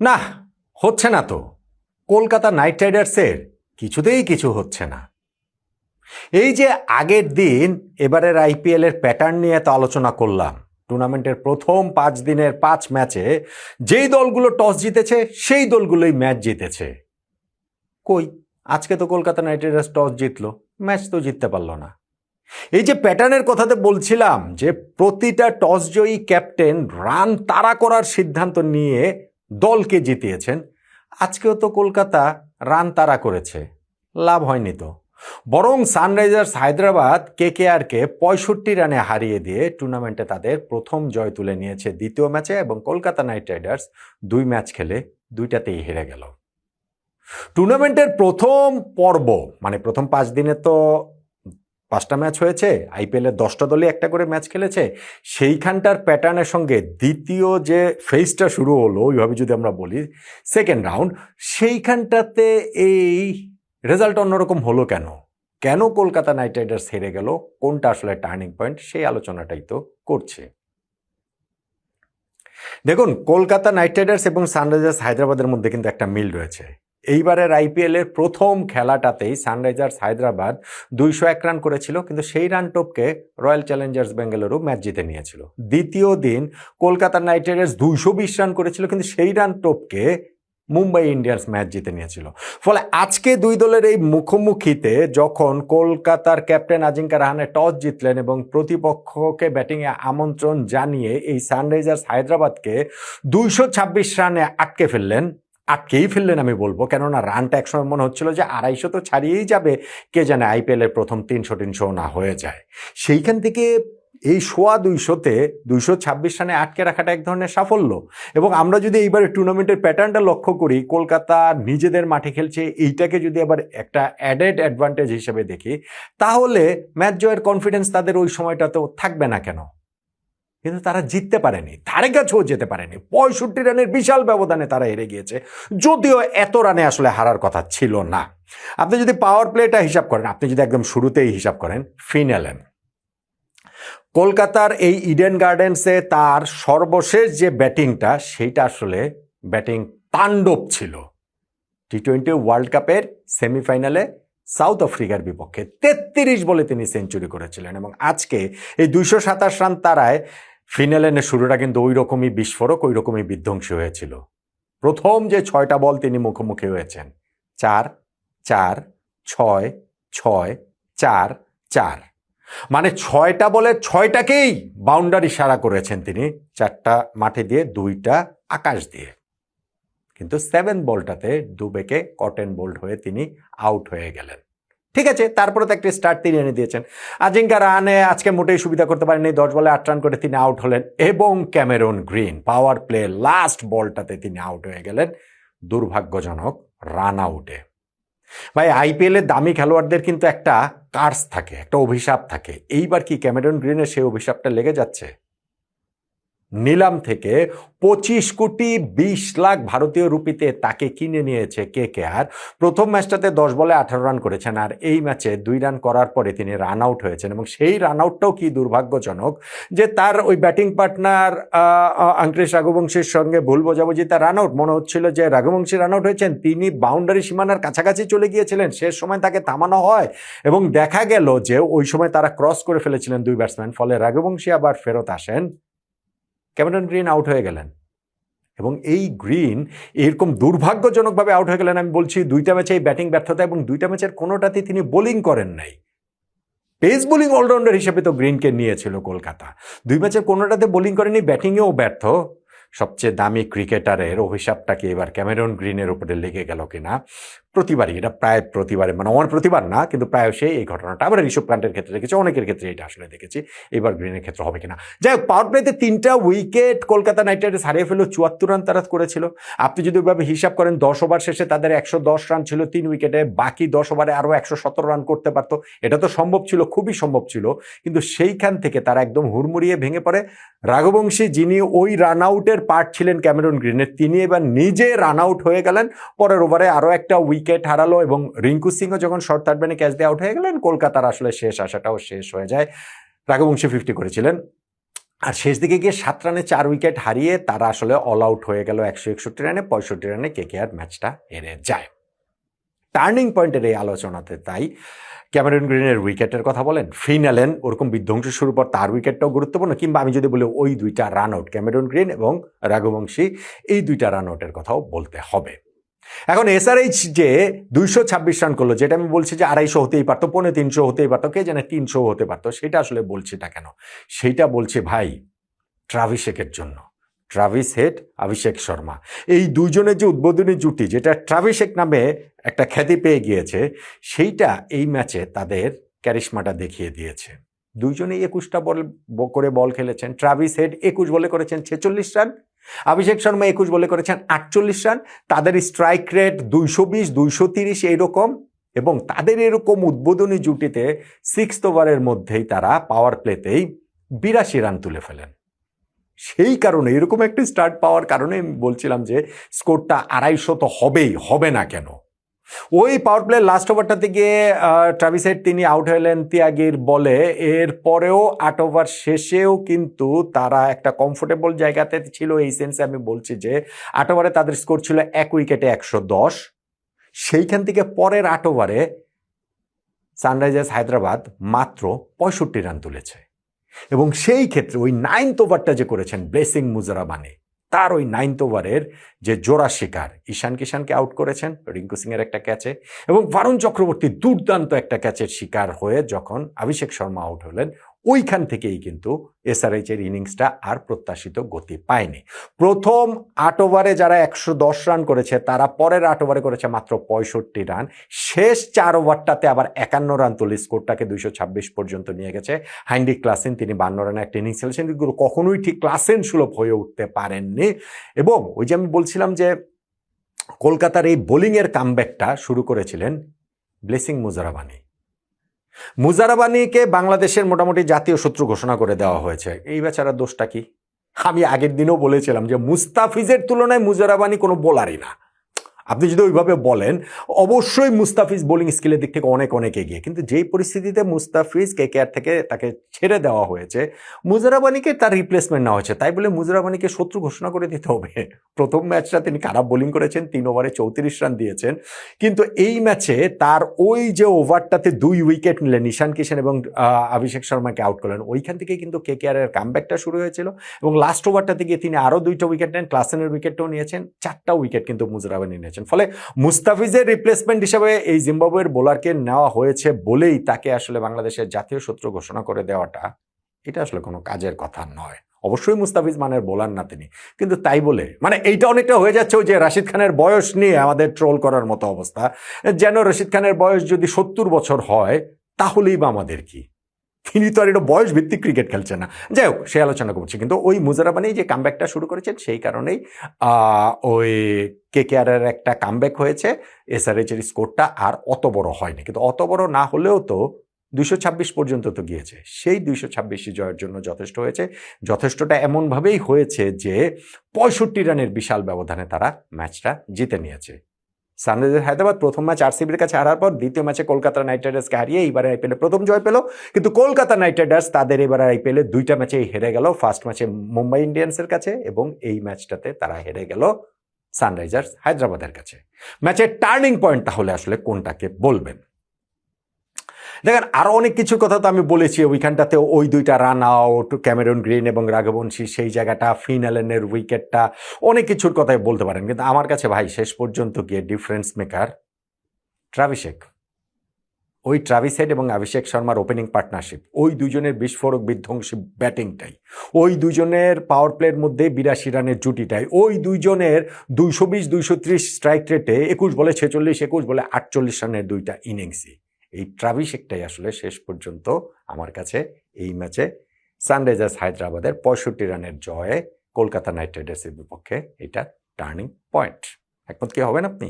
না, হচ্ছে না তো। কলকাতা নাইট রাইডার্সের কিছুতেই কিছু হচ্ছে না। এই যে আগের দিন এবারের আইপিএল এর প্যাটার্ন নিয়ে তো আলোচনা করলাম। টুর্নামেন্টের প্রথম 5 দিনের 5 ম্যাচে যেই দলগুলো টস জিতেছে সেই দলগুলোই ম্যাচ জিতেছে। কই, আজকে তো কলকাতা নাইট রাইডার্স টস জিতলো, ম্যাচ তো জিততে পারলো না। এই যে প্যাটার্নের কথাতে বলছিলাম যে প্রতিটা টস জয়ী ক্যাপ্টেন রান তাড়া করার সিদ্ধান্ত নিয়ে দলকে জিতিয়েছেন, আজকেও তো কলকাতা রান তাড়া করেছে, লাভ হয়নি তো। বরং সানরাইজার্স হায়দ্রাবাদ কেকেআরকে 65 রানে হারিয়ে দিয়ে টুর্নামেন্টে তাদের প্রথম জয় তুলে নিয়েছে দ্বিতীয় ম্যাচে, এবং কলকাতা নাইট রাইডার্স 2 ম্যাচ খেলে 2টাতেই হেরে গেল। টুর্নামেন্টের প্রথম পর্ব মানে প্রথম 5 দিনে তো 5টা ম্যাচ হয়েছে, আইপিএলের 10টা দলই একটা করে ম্যাচ খেলেছে। সেইখানটার প্যাটার্নের সঙ্গে দ্বিতীয় যে ফেজটা শুরু হলো, ওইভাবে যদি আমরা বলি সেকেন্ড রাউন্ড, সেইখানটাতে এই রেজাল্ট অন্যরকম হলো কেন? কেন কলকাতা নাইট রাইডার্স হেরে গেল? কোনটা আসলে টার্নিং পয়েন্ট? সেই আলোচনাটাই তো করছে। দেখুন, কলকাতা নাইট রাইডার্স এবং সানরাইজার্স হায়দ্রাবাদের মধ্যে কিন্তু একটা মিল রয়েছে। এইবারের আইপিএল এর প্রথম খেলাটাতেই সানরাইজার্স হায়দ্রাবাদ 201 রান করেছিল, কিন্তু সেই রান টপকে রয়্যাল চ্যালেঞ্জার্স বেঙ্গালুরু ম্যাচ জিতে নিয়েছিল। দ্বিতীয় দিন কলকাতা নাইট রাইডার্স 220 রান করেছিল, কিন্তু সেই রান টপকে মুম্বাই ইন্ডিয়ান্স ম্যাচ জিতে নিয়েছিল। ফলে আজকে দুই দলের এই মুখোমুখিতে যখন কলকাতার ক্যাপ্টেন আজিঙ্কা রাহানে টস জিতলেন এবং প্রতিপক্ষকে ব্যাটিংয়ে আমন্ত্রণ জানিয়ে এই সানরাইজার্স হায়দ্রাবাদকে 226 রানে আটকেই ফেললেন আমি বলবো, কেননা রানটা একসময় মনে হচ্ছিল যে 250 তো ছাড়িয়েই যাবে, কে জানে আইপিএল এর প্রথম 300 না হয়ে যায়। সেইখান থেকে এই 200তে 226 রানে আটকে রাখাটা এক ধরনের সাফল্য। এবং আমরা যদি এইবার টুর্নামেন্টের প্যাটার্নটা লক্ষ্য করি, কলকাতা নিজেদের মাঠে খেলছে, এইটাকে যদি আবার একটা অ্যাডেড অ্যাডভান্টেজ হিসেবে দেখি, তাহলে ম্যাচ জয়ের কনফিডেন্স তাদের ওই সময়টাতেও থাকবে না কেন? কিন্তু তারা জিততে পারেনি, ধারে কাছেও যেতে পারেনি। 65 রানের বিশাল ব্যবধানে তারা হেরে গিয়েছে, যদিও এত রানে আসলে হারার কথা ছিল না। আপনি যদি পাওয়ার প্লেটা হিসাব করেন, আপনি যদি একদম শুরুতেই হিসাব করেন, ফিন অ্যালেন কলকাতার এই ইডেন গার্ডেন্সে তার সর্বশেষ যে ব্যাটিংটা, সেইটা আসলে ব্যাটিং তাণ্ডব ছিল। টি-20 ওয়ার্ল্ড কাপের সেমিফাইনালে সাউথ আফ্রিকার বিপক্ষে 33 বলে তিনি সেঞ্চুরি করেছিলেন, এবং আজকে এই 227 রান তারায় ফিনালেনের শুরুটা কিন্তু ওই রকমই বিস্ফোরক, ওই রকমই বিধ্বংসী হয়েছিল। প্রথম যে 6টা বল তিনি মুখোমুখি হয়েছেন, 4 4 6 6 4 4, মানে 6টা বলে 6টাকেই বাউন্ডারি সারা করেছেন তিনি, 4টা মাঠে দিয়ে 2টা আকাশ দিয়ে। কিন্তু 7 বলটাতে দুবেকে কটেন বোল্ড হয়ে তিনি আউট হয়ে গেলেন। ঠিক আছে, তারপরে তো একটা স্টার্ট তিনি এনে দিয়েছেন। আজিঙ্কা রাহানে আজকে মোটেই সুবিধা করতে পারেননি, 10 বলে 8 রান করে তিনি আউট হলেন, এবং Cameron Green power play last বলটাতে তিনি আউট হয়ে গেলেন দুর্ভাগ্যজনক রান আউটে। ভাই, আইপিএল এর দামি খেলোয়াড়দের কিন্তু একটা কার্স থাকে, একটা অভিশাপ থাকে। এইবার কি ক্যামেরন গ্রিনের সেই অভিশাপটা লেগে যাচ্ছে? নিলাম থেকে 25 কোটি 20 লাখ ভারতীয় রুপিতে তাকে কিনে নিয়েছে কেকেআর। প্রথম ম্যাচটাতে 10 বলে 18 রান করেছেন, আর এই ম্যাচে 2 রান করার পরে তিনি রান আউট হয়েছেন, এবং সেই রান আউটটাও কি দুর্ভাগ্যজনক যে তার ওই ব্যাটিং পার্টনার আঙ্ক্রেশ রাঘুবংশীর সঙ্গে ভুল বোঝাবুঝিতে রান আউট। মনে হচ্ছিল যে রাঘুবংশী রান আউট হয়েছেন, তিনি বাউন্ডারি সীমানার কাছাকাছি চলে গিয়েছিলেন, শেষ সময় তাকে থামানো হয় এবং দেখা গেল যে ওই সময় তারা ক্রস করে ফেলেছিলেন 2 ব্যাটসম্যান। ফলে রাঘুবংশী আবার ফেরত আসেন, ক্যামেরন গ্রিন আউট হয়ে গেলেন, এবং এই গ্রিন এরকম দুর্ভাগ্যজনকভাবে আউট হয়ে গেলেন। আমি বলছি 2টা ম্যাচে এই ব্যাটিং ব্যর্থতা, এবং 2টা ম্যাচের কোনোটাতেই তিনি বোলিং করেন নাই। পেস বোলিং অলরাউন্ডার হিসেবে তো গ্রিনকে নিয়েছিল কলকাতা, 2 ম্যাচের কোনোটাতে বোলিং করেনি, ব্যাটিংয়েও ব্যর্থ। সবচেয়ে দামি ক্রিকেটারের অভিশাপটা কি এবার ক্যামেরন গ্রিনের উপরে লেগে গেল কিনা? প্রতিবারই, এটা প্রায় প্রতিবারে, মানে আমার প্রতিবার না কিন্তু প্রায়শই এই ঘটনাটা আমরা ঋষভ প্যান্টের ক্ষেত্রে দেখেছি, অনেকের ক্ষেত্রে এটা আসলে দেখেছি, এবার গ্রিনের ক্ষেত্রে হবে কিনা। যাই হোক, পাওয়ার প্লেতে 3টা উইকেট কলকাতা নাইট রাইডার্স হারিয়ে ফেলল, 74 রান তারা করেছিল। আপনি যদি ওইভাবে হিসাব করেন, 10 ওভার শেষে তাদের 110 রান ছিল 3 উইকেটে, বাকি 10 ওভারে আরও 117 রান করতে পারতো। এটা তো সম্ভব ছিল, খুবই সম্ভব ছিল, কিন্তু সেইখান থেকে তারা একদম হুড়মুড়িয়ে ভেঙে পড়ে। রাঘুবংশী, যিনি ওই রান আউটের পার্ট ছিলেন ক্যামেরন গ্রিনের, তিনি এবার নিজে রান আউট হয়ে গেলেন। পরের ওভারে আরও একটা উইকেট হারালো, এবং রিঙ্কু সিংও যখন শর্ট থার্ড ম্যানে ক্যাচ দিয়ে আউট হয়ে গেলেন, কলকাতার আসলে শেষ আশাটাও শেষ হয়ে যায়। রাঘুবংশী 50 করেছিলেন, আর শেষ দিকে গিয়ে 7 রানে 4 উইকেট হারিয়ে তারা আসলে অল আউট হয়ে গেল 161 রানে। 65 রানে কেকেআর ম্যাচটা হেরে যায়। টার্নিং পয়েন্টের এই আলোচনাতে তাই ক্যামেরন গ্রিনের উইকেটের কথা বলেন, ফিন অ্যালেন ওরকম বিধ্বংসী শুরুর পর তার উইকেটটাও গুরুত্বপূর্ণ, কিংবা আমি যদি বলি ওই দুইটা রান আউট ক্যামেরন গ্রিন এবং রাঘুবংশী, এই দুইটা রান আউটের কথাও বলতে হবে। এখন এসআরএইচ যে 226 রান করলো, যেটা আমি বলছি যে 250 হতেই পারতো, 350 হতেই পারতো, কে জানে 300 হতে পারতো, সেটা আসলে বলছিটা কেন? সেইটা বলছে ভাই ট্রাভিস হেডের জন্য। ট্রাভিস হেড, অভিষেক শর্মা, এই দুইজনের যে উদ্বোধনী জুটি, যেটা ট্রাভিস হেড নামে একটা খ্যাতি পেয়ে গিয়েছে, সেইটা এই ম্যাচে তাদের ক্যারিশমাটা দেখিয়ে দিয়েছে। দুইজনেই 21টা বল করে বল খেলেছেন। ট্রাভিস হেড 21 বলে করেছেন 46 রান, অভিষেক শর্মা 21 বলে করেছেন 48 রান। তাদের স্ট্রাইক রেট 220, 230 এইরকম, এবং তাদের এরকম উদ্বোধনী জুটিতে 6th ওভারের মধ্যেই তারা পাওয়ার প্লেতেই 82 রান তুলে ফেলেন। সেই কারণে এরকম একটা স্টার্ট পাওয়ার কারণে আমি বলছিলাম যে স্কোরটা 250 তো হবেই, হবে না কেন? ওই পাওয়ার প্লে লাস্ট ওভারটাতে গিয়ে ট্রাভিস হেড তিনি আউট হলেন তিয়াগির বলে। এরপরেও 8 ওভার শেষেও কিন্তু তারা একটা কমফোর্টেবল জায়গাতে ছিল। এই সেন্সে আমি বলছি যে 8 ওভারে তাদের স্কোর ছিল 1 উইকেটে 110। সেইখান থেকে পরের 8 ওভারে সানরাইজার্স হায়দ্রাবাদ মাত্র 65 রান তুলেছে। এবং সেই ক্ষেত্রে ওই 9th ওভারটা যে করেছেন ব্লেসিং মুজারাবানি, তার ওই 9th ওভারের যে জোড়া শিকার, ঈশান কিষানকে আউট করেছেন রিঙ্কু সিংয়ের একটা ক্যাচে, এবং বারুণ চক্রবর্তী দুর্দান্ত একটা ক্যাচের শিকার হয়ে যখন অভিষেক শর্মা আউট হলেন, ওইখান থেকেই কিন্তু এসআরএইচ এর ইনিংসটা আর প্রত্যাশিত গতি পায়নি। প্রথম 8 ওভারে যারা 110 রান করেছে, তারা পরের 8 ওভারে করেছে মাত্র 65 রান। শেষ 4 ওভারটাতে আবার 51 রান তুলে স্কোরটাকে 226 পর্যন্ত নিয়ে গেছে হাইন্ডি ক্লাসেন। তিনি 52 রানে একটা ইনিংস খেলেছেন, কিন্তু কখনোই ঠিক ক্লাসেন সুলভ হয়ে উঠতে পারেননি। এবং ওই যে আমি বলছিলাম যে কলকাতার এই বোলিংয়ের কামব্যাকটা শুরু করেছিলেন ব্লেসিং মুজারাবানি। মুজারাবানিকে বাংলাদেশের মোটামুটি জাতীয় শত্রু ঘোষণা করে দেওয়া হয়েছে। এই বেচারার দোষটা কি? আমি আগের দিনও বলেছিলাম যে মুস্তাফিজের তুলনায় মুজারাবানি কোনো বোলারই না। আপনি যদি ওইভাবে বলেন, অবশ্যই মুস্তাফিজ বোলিং স্কিলের দিক থেকে অনেক অনেক এগিয়ে, কিন্তু যেই পরিস্থিতিতে মুস্তাফিজ কেকেআর থেকে তাকে ছেড়ে দেওয়া হয়েছে, মুজারাবানিকে তার রিপ্লেসমেন্ট নেওয়া হয়েছে। তাই বলে মুজারাবানিকে শত্রু ঘোষণা করে দিতে হবে? প্রথম ম্যাচটা তিনি খারাপ বোলিং করেছেন, 3 ওভারে 34 রান দিয়েছেন, কিন্তু এই ম্যাচে তার ওই যে ওভারটাতে 2 উইকেট নিলেন, ঈশান কিষান এবং অভিষেক শর্মাকে আউট করলেন, ওইখান থেকে কিন্তু কেকেআরের কামব্যাকটা শুরু হয়েছিল। এবং লাস্ট ওভারটাতে গিয়ে তিনি আরও 2টা উইকেট নেন, ক্লাসেনের উইকেটটাও নিয়েছেন, 4টা উইকেট কিন্তু মুজারাবানি নিয়েছেন। ফলে মুস্তাফিজের রিপ্লেসমেন্ট হিসেবে এই জিম্বাবুয়ের বোলারকে নেওয়া হয়েছে বলেই তাকে আসলে বাংলাদেশের জাতীয় শত্রু ঘোষণা করে দেওয়াটা, এটা আসলে কোনো কাজের কথা নয়। অবশ্যই মুস্তাফিজ মানের বোলার না তিনি, কিন্তু তাই বলে মানে এইটা অনেকটা হয়ে যাচ্ছে ওই যে রাশিদ খানের বয়স নিয়ে আমাদের ট্রোল করার মতো অবস্থা, যেন রাশিদ খানের বয়স যদি 70 বছর হয় তাহলেই বা আমাদের কি? তিনি তো আর এটা বয়স ভিত্তিক ক্রিকেট খেলছেন না। যাই হোক, সে আলোচনা করছি। কিন্তু ওই মুজারাবানি যে কামব্যাকটা শুরু করেছেন, সেই কারণেই ওই কেকেআরের একটা কামব্যাক হয়েছে। এসআরএইচ এর স্কোরটা আর অত বড় হয়নি, কিন্তু অত বড় না হলেও তো 226 পর্যন্ত তো গিয়েছে। সেই 226 জয়ের জন্য যথেষ্ট হয়েছে। যথেষ্টটা এমনভাবেই হয়েছে যে 65 রানের বিশাল ব্যবধানে তারা ম্যাচটা জিতে নিয়েছে। সানরাইজার্স হায়দ্রাবাদ প্রথম ম্যাচ আরসিবির কাছে হারার পর দ্বিতীয় ম্যাচে কলকাতা নাইট রাইডার্সকে হারিয়ে এইবারে আইপিএলে প্রথম জয় পেল। কিন্তু কলকাতা নাইট রাইডার্স তাদের এবারে আইপিএলে 2টা ম্যাচেই হেরে গেল। ফার্স্ট ম্যাচে মুম্বাই ইন্ডিয়ান্সের কাছে, এবং এই ম্যাচটাতে তারা হেরে গেল সানরাইজার্স হায়দ্রাবাদের কাছে। ম্যাচের টার্নিং পয়েন্ট তাহলে আসলে কোনটাকে বলবেন? দেখেন, আরো অনেক কিছুর কথা তো আমি বলেছি। ওইখানটাতে ওই 2টা রান আউট, ক্যামেরন গ্রিন এবং রাঘবংশী, সেই জায়গাটা, ফিন অ্যালেনের উইকেটটা, অনেক কিছুর কথাই বলতে পারেন, কিন্তু আমার কাছে ভাই শেষ পর্যন্ত গিয়ে ডিফারেন্স মেকার ট্রাভিস হেড। ওই ট্রাভিস হেড এবং অভিষেক শর্মার ওপেনিং পার্টনারশিপ, ওই দুজনের বিস্ফোরক বিধ্বংসী ব্যাটিংটাই, ওই দুজনের পাওয়ার প্লের মধ্যে 82 রানের জুটিটাই, ওই দুইজনের 220, 230 স্ট্রাইক রেটে 21 বলে 46, 21 বলে 48 রানের 2টা ইনিংসই, এই ট্রাভিস হেডটাই আসলে শেষ পর্যন্ত আমার কাছে এই ম্যাচে সানরাইজার্স হায়দ্রাবাদের 65 রানের জয়ে কলকাতা নাইট রাইডার্সের বিপক্ষে এটা টার্নিং পয়েন্ট। একমত কি হবেন আপনি?